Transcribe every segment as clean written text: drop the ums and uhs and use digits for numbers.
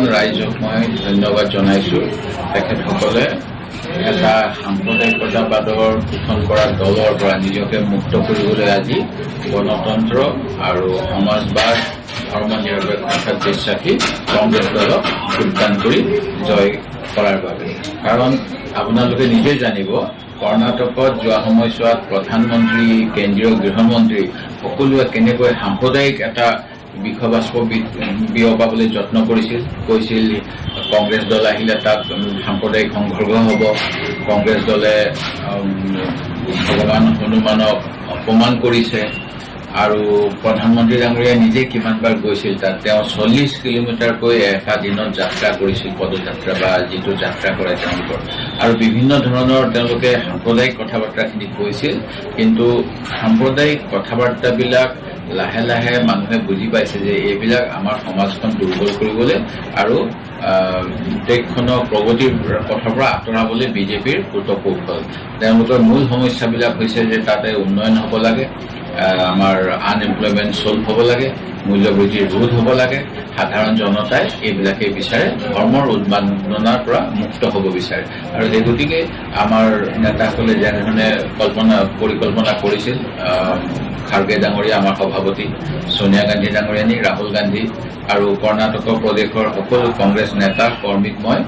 সমগ্ৰখন ৰাইজক মই ধন্যবাদ জনাইছোঁ। তেখেতসকলে এটা সাম্প্ৰদায়িকতাবাদৰ শোষণ কৰা দলৰ পৰা নিজকে মুক্ত কৰিবলৈ আজি গণতন্ত্ৰ আৰু সমাজবাদ ধৰ্ম নিৰপেক্ষতাত বিশ্বাসী কংগ্ৰেছ দলক যোগদান কৰি জয় কৰাৰ বাবে। কাৰণ আপোনালোকে নিজে জানিব, কৰ্ণাটকত যোৱা সময়ছোৱাত প্ৰধানমন্ত্ৰী, কেন্দ্ৰীয় গৃহমন্ত্ৰী সকলোৱে কেনেকৈ সাম্প্ৰদায়িক এটা বিষবাষ্প বিয়পাবলৈ যত্ন কৰিছিল। কৈছিল কংগ্ৰেছ দল আহিলে তাত সাম্প্ৰদায়িক সংঘৰ্ষ হ'ব, কংগ্ৰেছ দলে ভগৱান হনুমানক অপমান কৰিছে। আৰু প্ৰধানমন্ত্ৰী ডাঙৰীয়াই নিজে কিমানবাৰ গৈছিল তাত। তেওঁ 40 কিলোমিটাৰকৈ এটা দিনত যাত্ৰা কৰিছিল, পদযাত্ৰা বা যিটো যাত্ৰা কৰে তেওঁলোকৰ। আৰু বিভিন্ন ধৰণৰ তেওঁলোকে সাম্প্ৰদায়িক কথা বাৰ্তাখিনি কৈছিল। কিন্তু সাম্প্ৰদায়িক কথা বাৰ্তাবিলাক লাহে লাহে মানুহে বুজি পাইছে যে এইবিলাক আমাৰ সমাজখন দুৰ্বল কৰিবলৈ আৰু দেশখনৰ প্ৰগতিৰ পথৰ পৰা আঁতৰাবলৈ বিজেপিৰ কূটকৌশল। তেওঁলোকৰ মূল সমস্যাবিলাক হৈছে যে তাতে উন্নয়ন হ'ব লাগে, আমাৰ আনএমপ্লয়মেণ্ট চল্ভ হ'ব লাগে, মূল্যবৃদ্ধি ৰোধ হ'ব লাগে। সাধাৰণ জনতাই এইবিলাকে বিচাৰে, ধৰ্মৰ উন্মাদনাৰ পৰা মুক্ত হ'ব বিচাৰে। আৰু সেই গতিকে আমাৰ নেতাসকলে যেনেধৰণে পৰিকল্পনা কৰিছিল, খাৰ্গে ডাঙৰীয়া আমাৰ সভাপতি, ছোনিয়া গান্ধী ডাঙৰীয়ানী, ৰাহুল গান্ধী আৰু কৰ্ণাটক প্ৰদেশৰ সকলো কংগ্ৰেছ নেতা কৰ্মীক মই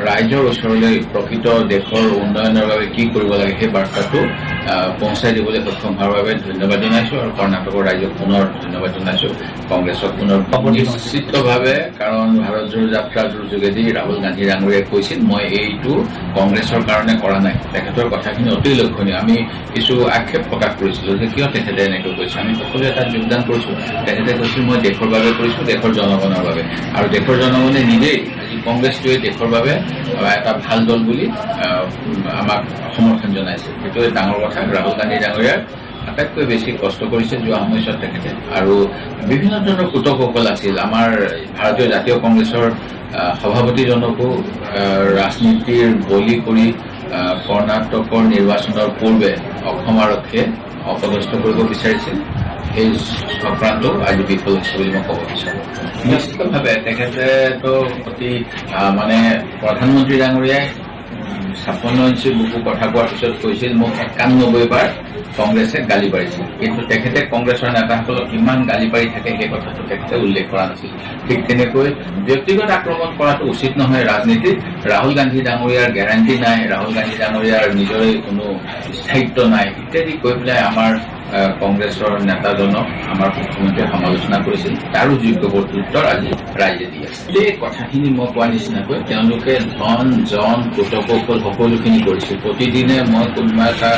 ৰাইজৰ ওচৰলৈ প্ৰকৃত দেশৰ উন্নয়নৰ বাবে কি কৰিব লাগে সেই বাৰ্তাটো পहुঁচাই দিবলৈ সক্ষম হোৱাৰ বাবে ধন্যবাদ জনাইছোঁ। আৰু কৰ্ণাটকৰ ৰাইজক পুনৰ ধন্যবাদ জনাইছোঁ, কংগ্ৰেছক পুনৰ নিশ্চিতভাৱে। কাৰণ ভাৰত জোড়ো যাত্ৰাটোৰ যোগেদি ৰাহুল গান্ধী ডাঙৰীয়াই কৈছিল, মই এইটো কংগ্ৰেছৰ কাৰণে কৰা নাই। তেখেতৰ কথাখিনি অতি লক্ষণীয়। আমি কিছু আক্ষেপ প্ৰকাশ কৰিছিলোঁ যে কিয় তেখেতে এনেকৈ কৈছে। আমি সকলোৱে তাত যোগদান কৰিছোঁ। তেখেতে কৈছিল মই দেশৰ বাবে কৰিছোঁ, দেশৰ জনগণৰ বাবে। আৰু দেশৰ জনগণে নিজেই আজি কংগ্ৰেছটোৱে দেশৰ বাবে এটা ভাল দল বুলি আমাক সমৰ্থন জনাইছে। সেইটোৱে ডাঙৰ কথা। ৰাহুল গান্ধী ডাঙৰীয়াৰ আটাইতকৈ বেছি কষ্ট কৰিছে যোৱা সময়ছোৱাত তেখেতে। আৰু বিভিন্ন ধৰণৰ কূটকৌশল আছিল। আমাৰ ভাৰতীয় জাতীয় কংগ্ৰেছৰ সভাপতিজনকো ৰাজনীতিৰ বলি কৰি কৰ্ণাটকৰ নিৰ্বাচনৰ পূৰ্বে অসম আৰক্ষীয়ে অপদস্থ কৰিব বিচাৰিছিল। সেই চক্ৰান্ত আজি বিফল হৈছে বুলি মই ক'ব বিচাৰোঁ। নিশ্চিতভাৱে তেখেতেতো অতি প্ৰধানমন্ত্ৰী ডাঙৰীয়াই 56 ইঞ্চি বুকু কথা কোৱাৰ পিছত কৈছিল মোক 91 বাৰ কংগ্ৰেছে গালি পাৰিছিল। কিন্তু তেখেতে কংগ্ৰেছৰ নেতাসকলক কিমান গালি পাৰি থাকে সেই কথাটো তেখেতে উল্লেখ কৰা নাছিল। ঠিক তেনেকৈ ব্যক্তিগত আক্ৰমণ কৰাটো উচিত নহয় ৰাজনীতিত। ৰাহুল গান্ধী ডাঙৰীয়াৰ গেৰাণ্টি নাই, ৰাহুল গান্ধী ডাঙৰীয়াৰ নিজৰে কোনো স্থায়িত্ব নাই ইত্যাদি কৈ পেলাই আমাৰ কংগ্ৰেছৰ নেতাজনক আমাৰ মুখ্যমন্ত্ৰীয়ে সমালোচনা কৰিছিল। তাৰো যোগ্য প্ৰত্যুত্তৰ আজি ৰাইজে দি আছে। এই কথাখিনি মই কোৱা নিচিনাকৈ তেওঁলোকে জন কূটকৌশল সকলোখিনি কৰিছিল। প্ৰতিদিনে মই কোনোবা এটা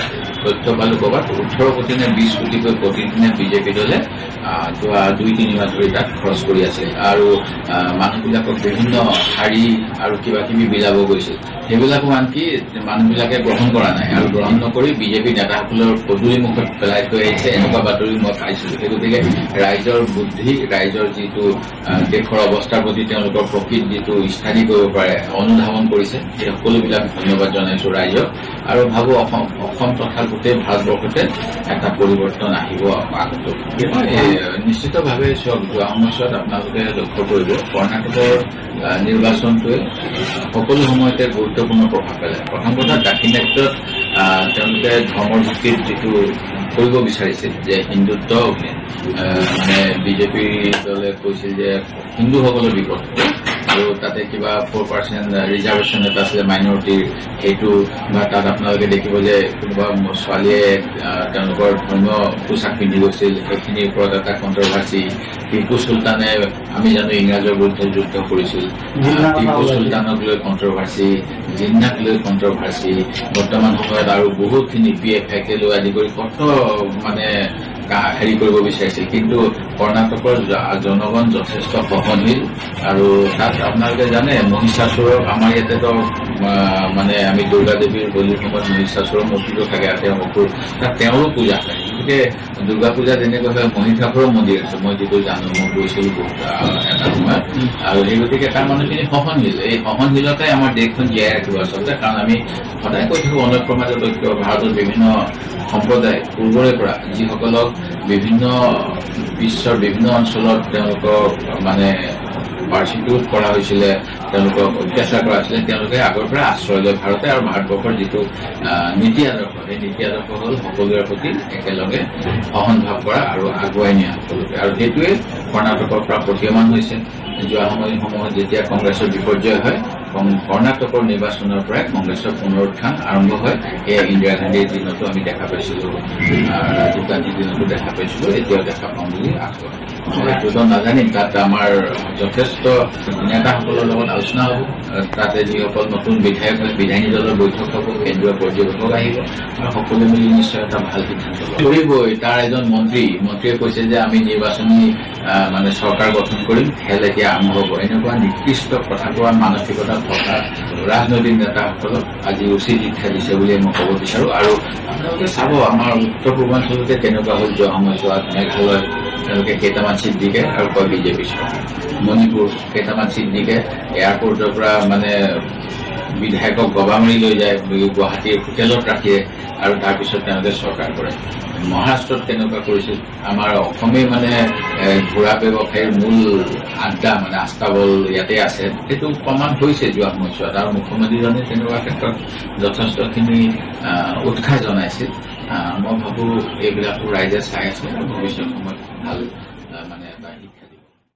তথ্য পালোঁ ক'ৰবাত 18 কোটি নে 20 কোটিকৈ প্ৰতিদিনে বিজেপি দলে যোৱা 2-3 মাহ ধৰি তাত খৰচ কৰি আছিল। আৰু মানুহবিলাকক বিভিন্ন শাৰী আৰু কিবা কিবি বিলাব গৈছিল। সেইবিলাকো আনকি মানুহবিলাকে গ্ৰহণ কৰা নাই। আৰু গ্ৰহণ নকৰি বিজেপি নেতাসকলৰ পদূলি মুখত পেলাই থৈ আহিছে, এনেকুৱা বাতৰি মই পাইছিলোঁ। সেই গতিকে ৰাইজৰ বুদ্ধি, ৰাইজৰ যিটো দেশৰ অৱস্থাৰ প্ৰতি তেওঁলোকৰ প্ৰকৃত যিটো স্থিতি কৰিব পাৰে অনুধাৱন কৰিছে, সেই সকলোবিলাক ধন্যবাদ জনাইছোঁ ৰাইজক। আৰু ভাবোঁ অসম তথা গোটেই ভাৰতবৰ্ষতে এটা পৰিৱৰ্তন আহিব আগতো। নিশ্চিতভাৱে যোৱা সময়ছোৱাত আপোনালোকে লক্ষ্য কৰিব, কৰ্ণাটকৰ নিৰ্বাচনটোৱে সকলো সময়তে গুৰুত্বপূৰ্ণ প্ৰভাৱ পেলায়। প্ৰথম কথা, দাক্ষিণাত্যত তেওঁলোকে ধৰ্মৰ ভিত্তিত যিটো কৰিব বিচাৰিছিল যে হিন্দুত্ব বিজেপি দলে কৈছিল যে হিন্দুসকলৰ বিপক্ষে। আৰু তাতে কিবা 4% ৰিজাৰ্ভেশ্যন এটা আছিলে মাইনৰিটিৰ, সেইটো বা তাত আপোনালোকে দেখিব যে কোনোবা ছোৱালীয়ে তেওঁলোকৰ ধৰ্মীয় পোছাক পিন্ধি গৈছিল, সেইখিনিৰ ওপৰত এটা কণ্ট্ৰভাৰ্চি। টিপু চুলতানে আমি জানো ইংৰাজৰ বিৰুদ্ধে যুদ্ধ কৰিছিল, টিপু চুলতানক লৈ কণ্ট্ৰভাৰ্চি, জিন্নাক লৈ কণ্ট্ৰভাৰ্চি। বৰ্তমান সময়ত আৰু বহুতখিনি PFIক লৈ আদি কৰি কত হেৰি কৰিব বিচাৰিছিল। কিন্তু কৰ্ণাটকৰ জনগণ যথেষ্ট সহনশীল। আৰু তাত আপোনালোকে জানে মহিষাসুৰক আমাৰ ইয়াতেতো আমি দুৰ্গা দেৱীৰ বলিৰ সময়ত মহিষাসুৰৰ মূৰ্তিটো থাকে, তাত তেওঁৰো পূজা থাকে। গতিকে দুৰ্গা পূজা যেনেকৈ হয় মহিষাসুৰৰ মন্দিৰ আছে, মই যিটো জানো, মই গৈছিলোঁ এটা সময়ত। আৰু সেই গতিকে তাৰ মানুহখিনি সহনশীল। এই সহনশীলতাই আমাৰ দেশখন জীয়াই ৰাখিব আচলতে। কাৰণ আমি সদায় কৈ থাকোঁ অনৈক্যমাজৰ লক্ষ্য, ভাৰতৰ বিভিন্ন সম্প্ৰদায় পূৰ্বৰে পৰা যিসকলক বিভিন্ন বিশ্বৰ বিভিন্ন অঞ্চলত তেওঁলোকক পাৰ্চিকিউট কৰা হৈছিলে, তেওঁলোকক অত্যাচাৰ কৰা হৈছিলে, তেওঁলোকে আগৰ পৰা আশ্ৰয় লয় ভাৰতে। আৰু ভাৰতবৰ্ষৰ যিটো নীতি আদৰ্শ, সেই নীতি আদৰ্শ হ'ল সকলোৰে প্ৰতি একেলগে সহনভাৱ কৰা আৰু আগুৱাই নিয়া সকলোকে। আৰু সেইটোৱে কৰ্ণাটকৰ পৰা প্ৰতীয়মান হৈছে। যোৱা সময়সমূহত যেতিয়া কংগ্ৰেছৰ বিপৰ্যয় হয়, কৰ্ণাটকৰ নিৰ্বাচনৰ পৰাই কংগ্ৰেছৰ পুনৰুত্থান আৰম্ভ হয়। এয়া ইন্দিৰা গান্ধীৰ দিনতো আমি দেখা পাইছিলো, ৰাজীৱ গান্ধীৰ দিনতো দেখা পাইছিলো, এতিয়াও দেখা পাম বুলি আশা। এইটোতো নাজানিম, তাত আমাৰ যথেষ্ট নেতাসকলৰ লগত আলোচনা হ'ব। তাতে যিসকল নতুন বিধায়ক হয়, বিধায়িনী দলৰ বৈঠক হ'ব, কেন্দ্ৰীয় পৰ্যবেক্ষক আহিব আৰু সকলোৱে মিলি নিশ্চয় এটা ভাল সিদ্ধান্ত কৰিবই। তাৰ এজন মন্ত্ৰীয়ে কৈছে যে আমি নিৰ্বাচনী মানে চৰকাৰ গঠন কৰিম, খেল এতিয়া আৰম্ভ হ'ব। এনেকুৱা নিকৃষ্ট কথা কোৱা মানসিকতা থকা ৰাজনৈতিক নেতাসকলক আজি উচিত শিক্ষা দিছে বুলি মই ক'ব বিচাৰো। আৰু আপোনালোকে চাব, আমাৰ উত্তৰ পূৰ্বাঞ্চলতে তেনেকুৱা হ'ল যোৱা সময়ছোৱাত। মেঘালয় তেওঁলোকে কেইটামান চিট দিকে আৰু কয় বিজেপি চৰকাৰ। মণিপুৰ কেইটামান চিট দিকে এয়াৰপৰ্টৰ পৰা মানে বিধায়কক গবামাৰি লৈ যায়, গুৱাহাটীৰ হোটেলত ৰাখে আৰু তাৰপিছত তেওঁলোকে চৰকাৰ কৰে। মহাৰাষ্ট্ৰত তেনেকুৱা কৰিছিল। আমাৰ অসমেই মানে ঘোঁৰা ব্যৱসায়ীৰ মূল আড্ডা, মানে আস্তাবল ইয়াতে আছে। সেইটো প্ৰমাণ হৈছে যোৱা সময়ছোৱাত। আৰু মুখ্যমন্ত্ৰীজনে তেনেকুৱা ক্ষেত্ৰত যথেষ্টখিনি উৎসাহ জনাইছিল। মই ভাবোঁ এইবিলাকো ৰাইজে চাই আছে আৰু ভৱিষ্যত সময়ত ভাল